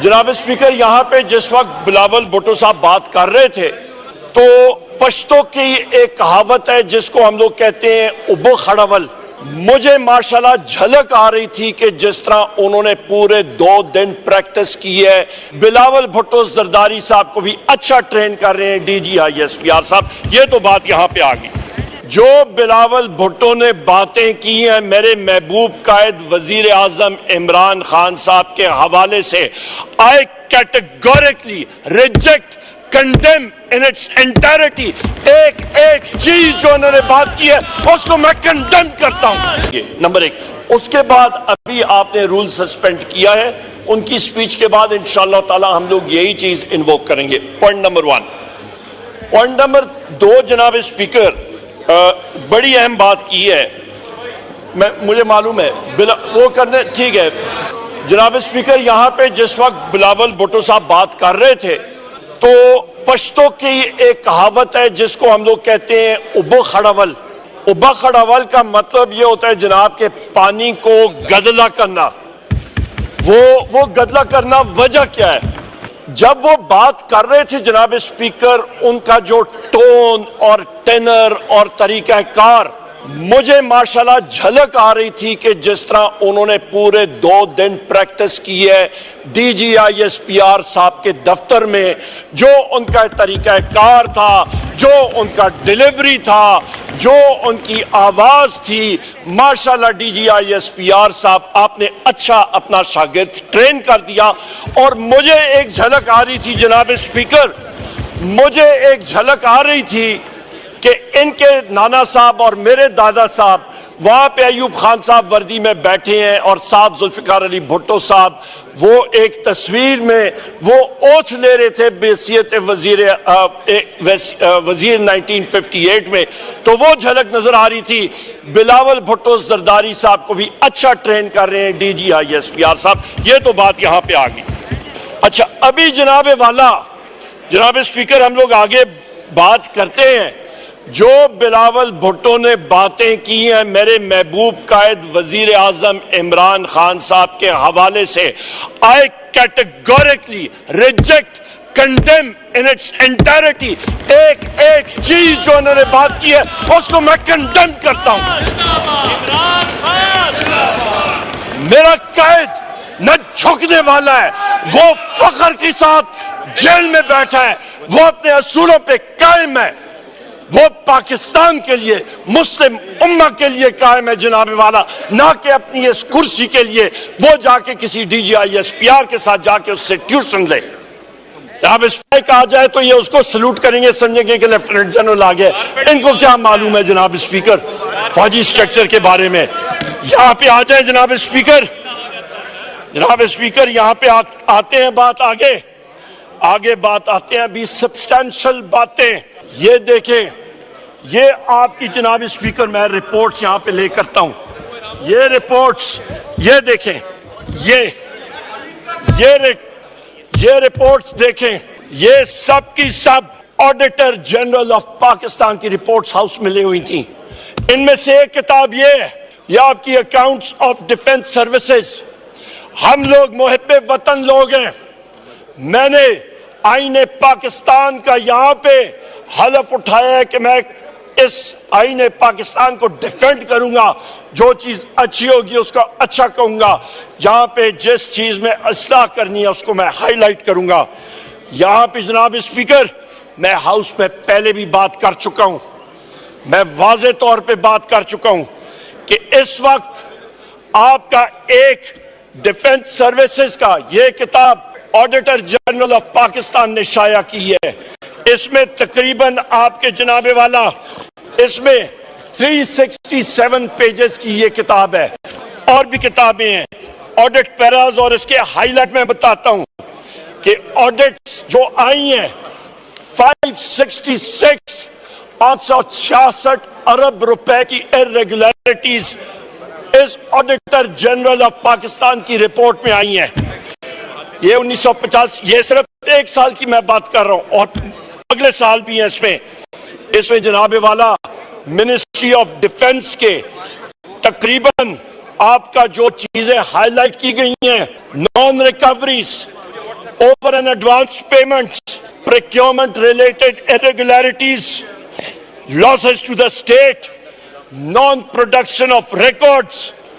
جناب اسپیکر، یہاں پہ جس وقت بلاول بھٹو صاحب بات کر رہے تھے تو پشتو کی ایک کہاوت ہے جس کو ہم لوگ کہتے ہیں ابو خڑول. مجھے ماشاءاللہ جھلک آ رہی تھی کہ جس طرح انہوں نے پورے 2 دن پریکٹس کی ہے. بلاول بھٹو زرداری صاحب کو بھی اچھا ٹرین کر رہے ہیں D G I S P R صاحب. یہ تو بات یہاں پہ آ گئی. جو بلاول بھٹو نے باتیں کی ہیں میرے محبوب قائد وزیر اعظم عمران خان صاحب کے حوالے سے، I categorically reject, condemn in its entirety. ایک چیز جو انہوں نے بات کی ہے اس کو میں کنڈیم کرتا ہوں. نمبر 1. اس کے بعد ابھی آپ نے رول سسپینڈ کیا ہے. ان کی سپیچ کے بعد انشاءاللہ تعالی ہم لوگ یہی چیز انووک کریں گے. Point number 1. پوائنٹ نمبر 2 جناب اسپیکر، بڑی اہم بات کی ہے. مجھے معلوم ہے وہ کرنے ٹھیک ہے. جناب اسپیکر، یہاں پہ جس وقت بلاول بھٹو صاحب بات کر رہے تھے تو پشتو کی ایک کہاوت ہے جس کو ہم لوگ کہتے ہیں ابو خڑول. ابا خڑول کا مطلب یہ ہوتا ہے جناب کہ پانی کو گدلا کرنا. وہ گدلا کرنا وجہ کیا ہے؟ جب وہ بات کر رہے تھے جناب اسپیکر، ان کا جو ٹون اور ٹینر اور طریقہ کار، مجھے ماشاءاللہ جھلک آ رہی تھی کہ جس طرح انہوں نے پورے 2 دن پریکٹس کی ہے D G I S P R صاحب کے دفتر میں. جو ان کا طریقہ کار تھا، جو ان کا ڈیلیوری تھا، جو ان کی آواز تھی، ماشاءاللہ D G I S P R صاحب آپ نے اچھا اپنا شاگرد ٹرین کر دیا. اور مجھے ایک جھلک آ رہی تھی جناب اسپیکر، مجھے ایک جھلک آ رہی تھی کہ ان کے نانا صاحب اور میرے دادا صاحب وہاں پہ ایوب خان صاحب وردی میں بیٹھے ہیں اور ساتھ ذوالفقار علی بھٹو صاحب، وہ ایک تصویر میں وہ اوتھ لے رہے تھے بحیثیت وزیر 1958 میں. تو وہ جھلک نظر آ رہی تھی. بلاول بھٹو زرداری صاحب کو بھی اچھا ٹرین کر رہے ہیں D G I S P R صاحب. یہ تو بات یہاں پہ آ گئی. اچھا، ابھی جناب والا جناب اسپیکر ہم لوگ آگے بات کرتے ہیں. جو بلاول بھٹو نے باتیں کی ہیں میرے محبوب قائد وزیر اعظم عمران خان صاحب کے حوالے سے، I categorically reject, condemn in its entirety. ایک چیز جو انہوں نے بات کی ہے اس کو میں کنڈیم کرتا ہوں. میرا قائد نہ جھکنے والا ہے، وہ فخر کے ساتھ جیل میں بیٹھا ہے، وہ اپنے اصولوں پہ قائم ہے، وہ پاکستان کے لیے، مسلم امہ کے لیے قائم ہے جناب والا، نہ کہ اپنی اس کرسی کے لیے وہ جا کے کسی D G I S P R کے ساتھ جا کے اس سے ٹیوشن لے. اب اس پہ کہا جائے تو یہ اس کو سلوٹ کریں گے، سمجھیں گے کہ لیفٹیننٹ جنرل آ گئے. ان کو کیا معلوم ہے جناب اسپیکر فوجی سٹرکچر کے بارے میں. یہاں پہ آ جائیں جناب اسپیکر. جناب اسپیکر یہاں پہ آتے ہیں، بات آگے بات آتے ہیں ابھی سبسٹینشل باتیں. یہ دیکھیں، یہ آپ کی جناب اسپیکر میں رپورٹس یہاں پہ لے کرتا ہوں. یہ رپورٹس، یہ دیکھیں، یہ رپورٹس دیکھیں، یہ سب کی سب آڈیٹر جنرل آف پاکستان کی رپورٹس ہاؤس میں لے ہوئی تھیں. ان میں سے ایک کتاب یہ ہے، یہ آپ کی اکاؤنٹس آف ڈیفنس سروسز. ہم لوگ محب وطن لوگ ہیں. میں نے آئین پاکستان کا یہاں پہ حلف اٹھایا ہے کہ میں اس آئین پاکستان کو ڈیفینڈ کروں گا. جو چیز اچھی ہوگی اس کو اچھا کہوں گا. جہاں پہ جس چیز میں اصلاح کرنی ہے اس کو میں ہائی لائٹ کروں گا. یہاں پہ جناب اسپیکر میں ہاؤس میں پہلے بھی بات کر چکا ہوں، میں واضح طور پہ بات کر چکا ہوں کہ اس وقت آپ کا ایک ڈیفنس سروسز کا یہ کتاب آڈیٹر جنرل آف پاکستان نے شائع کی ہے. اس میں تقریباً آپ کے جناب والا اس میں 367 پیجز کی یہ کتاب ہے. اور بھی کتابیں ہیں آڈٹ پیراز، اور اس کے ہائی لائٹ میں بتاتا ہوں کہ آڈٹس جو آئی ہیں 566 ارب روپے کی irregularities اس آڈیٹر جنرل آف پاکستان کی رپورٹ میں آئی ہیں. یہ 1950، یہ صرف 1 سال کی میں بات کر رہا ہوں اور اگلے سال بھی ہیں. اس میں جناب والا منسٹری آف ڈیفنس کے تقریباً آپ کا جو چیزیں ہائی لائٹ کی گئی ہیں، naan recoveries, over and advance payments, procurement related irregularities, losses to the state, non-production of records.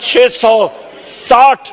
660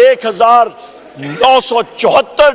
1974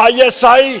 ISI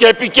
KPK,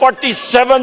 47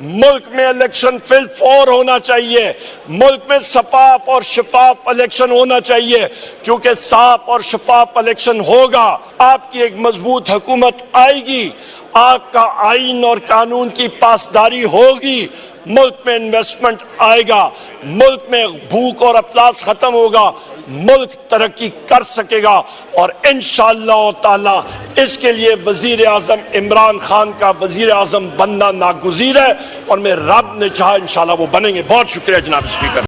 ملک میں الیکشن فی الفور ہونا چاہیے، ملک میں شفاف اور شفاف الیکشن ہونا چاہیے، کیونکہ صاف اور شفاف الیکشن ہوگا آپ کی ایک مضبوط حکومت آئے گی، آپ کا آئین اور قانون کی پاسداری ہوگی، ملک میں انویسٹمنٹ آئے گا، ملک میں بھوک اور افلاس ختم ہوگا، ملک ترقی کر سکے گا، اور انشاءاللہ تعالی اس کے لیے وزیر اعظم عمران خان کا وزیر اعظم بننا ناگزیر ہے، اور میں رب نے چاہا انشاءاللہ وہ بنیں گے۔ بہت شکریہ جناب اسپیکر۔